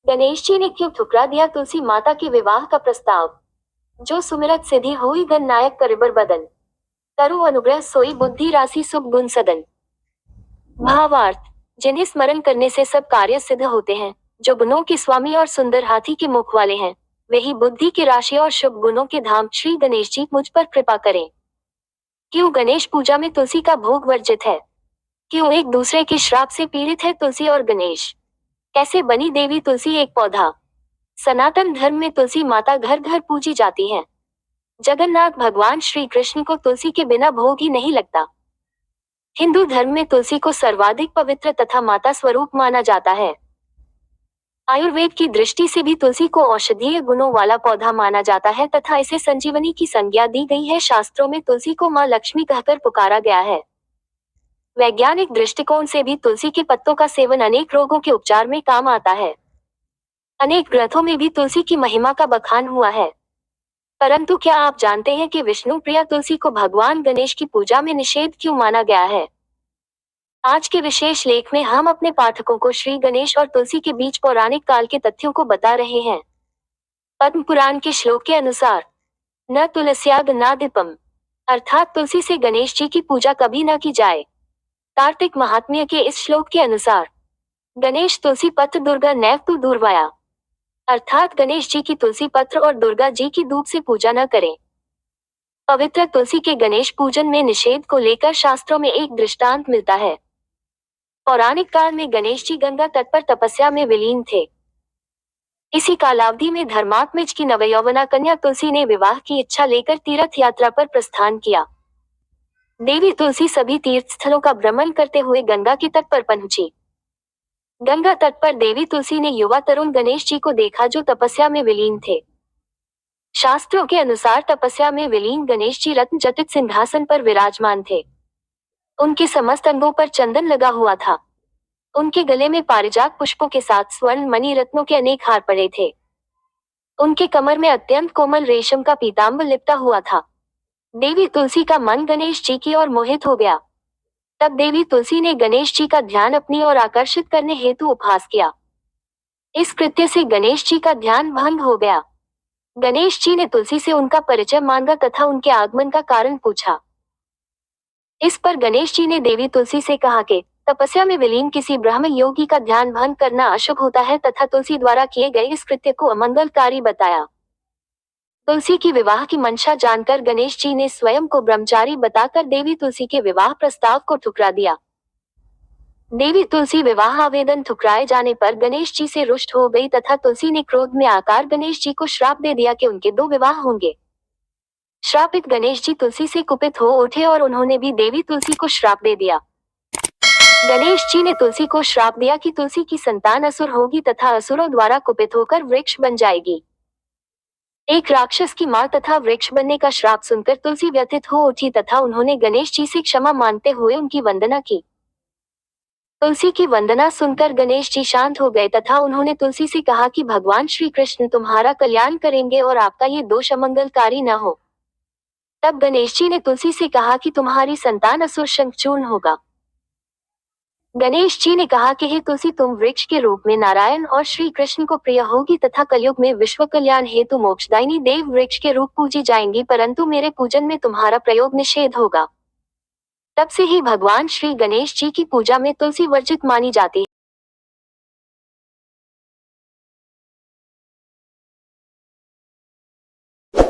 गणेश जी ने क्यों ठुकरा दिया तुलसी माता के विवाह का प्रस्ताव। जो सुमिरत सिद्धि होई गण नायक करिबर बदन। करु अनुग्रह सोई बुद्धि राशि शुभ गुण सदन। भावार्थ, जिन्हें स्मरण करने से सब कार्य सिद्ध होते हैं, जो गुणों के स्वामी और सुंदर हाथी के मुख वाले हैं, वही बुद्धि की राशि और शुभ गुणों के धाम श्री गणेश जी मुझ पर कृपा करें। क्यों गणेश पूजा में तुलसी का भोग वर्जित है? क्यों एक दूसरे के श्राप से पीड़ित है तुलसी और गणेश? कैसे बनी देवी तुलसी एक पौधा? सनातन धर्म में तुलसी माता घर घर पूजी जाती है। जगन्नाथ भगवान श्री कृष्ण को तुलसी के बिना भोग ही नहीं लगता। हिंदू धर्म में तुलसी को सर्वाधिक पवित्र तथा माता स्वरूप माना जाता है। आयुर्वेद की दृष्टि से भी तुलसी को औषधीय गुणों वाला पौधा माना जाता है तथा इसे संजीवनी की संज्ञा दी गई है। शास्त्रों में तुलसी को मां लक्ष्मी कहकर पुकारा गया है। वैज्ञानिक दृष्टिकोण से भी तुलसी के पत्तों का सेवन अनेक रोगों के उपचार में काम आता है। अनेक ग्रंथों में भी तुलसी की महिमा का बखान हुआ है। परंतु क्या आप जानते हैं कि विष्णु प्रिया तुलसी को भगवान गणेश की पूजा में निषेध क्यों माना गया है? आज के विशेष लेख में हम अपने पाठकों को श्री गणेश और तुलसी के बीच पौराणिक काल के तथ्यों को बता रहे हैं। पद्म पुराण के श्लोक के अनुसार न तुलस्याग न दीपम, अर्थात तुलसी से गणेश जी की पूजा कभी न की जाए। कार्तिक महात्म्य के इस श्लोक के अनुसार गणेश तुलसी पत्र दुर्गा नैव तु दूरवाया, अर्थात गणेश जी की तुलसी पत्र और दुर्गा जी की दूब से पूजा न करें। पवित्र तुलसी के गणेश पूजन में निषेध को लेकर शास्त्रों में एक दृष्टांत मिलता है। पौराणिक काल में गणेश जी गंगा तट पर तपस्या में विलीन थे। इसी कालावधि में धर्मात्मज की नवयौवना कन्या तुलसी ने विवाह की इच्छा लेकर तीर्थ यात्रा पर प्रस्थान किया। देवी तुलसी सभी तीर्थ स्थलों का भ्रमण करते हुए गंगा के तट पर पहुंची। गंगा तट पर देवी तुलसी ने युवा तरुण गणेश जी को देखा जो तपस्या में विलीन थे। शास्त्रों के अनुसार तपस्या में विलीन गणेश जी रत्न जटित सिंहासन पर विराजमान थे। उनके समस्त अंगों पर चंदन लगा हुआ था। उनके गले में पारिजात पुष्पों के साथ स्वर्ण मणि रत्नों के अनेक हार पड़े थे। उनके कमर में अत्यंत कोमल रेशम का पीताम्बर लिपटा हुआ था। देवी तुलसी का मन गणेश जी की ओर मोहित हो गया। तब देवी तुलसी ने गणेश जी का ध्यान अपनी ओर आकर्षित करने हेतु उपहास किया। इस कृत्य से गणेश जी का ध्यान भंग हो गया। गणेश जी ने तुलसी से उनका परिचय मांगा तथा उनके आगमन का कारण पूछा। इस पर गणेश जी ने देवी तुलसी से कहा कि तपस्या में विलीन किसी ब्रह्म योगी का ध्यान भंग करना अशुभ होता है तथा तुलसी द्वारा किए गए इस कृत्य को अमंगलकारी बताया। तुलसी की विवाह की मंशा जानकर गणेश जी ने स्वयं को ब्रह्मचारी बताकर देवी तुलसी के विवाह प्रस्ताव को ठुकरा दिया। देवी तुलसी विवाह आवेदन ठुकराए जाने पर गणेश जी से रुष्ट हो गई तथा तुलसी ने क्रोध में आकर गणेश जी को श्राप दे दिया कि उनके 2 विवाह होंगे। श्रापित गणेश जी तुलसी से कुपित हो उठे और उन्होंने भी देवी तुलसी को श्राप दे दिया। गणेश जी ने तुलसी को श्राप दिया कि तुलसी की संतान असुर होगी तथा असुरों द्वारा कुपित होकर वृक्ष बन जाएगी। एक राक्षस की मां तथा वृक्ष बनने का श्राप सुनकर तुलसी व्यथित हो उठी तथा उन्होंने गणेश जी से क्षमा मांगते हुए उनकी वंदना की। तुलसी की वंदना सुनकर गणेश जी शांत हो गए तथा उन्होंने तुलसी से कहा कि भगवान श्री कृष्ण तुम्हारा कल्याण करेंगे और आपका ये दोष अमंगलकारी न हो। तब गणेश जी ने तुलसी से कहा कि तुम्हारी संतान असुर शंखचूर्ण होगा। गणेश जी ने कहा कि हे तुलसी तुम वृक्ष के रूप में नारायण और श्री कृष्ण को प्रिय होगी तथा कलयुग में विश्व कल्याण हेतु मोक्षदायिनी देव वृक्ष के रूप पूजी जाएंगी, परंतु मेरे पूजन में तुम्हारा प्रयोग निषेध होगा। तब से ही भगवान श्री गणेश जी की पूजा में तुलसी वर्जित मानी जाती है।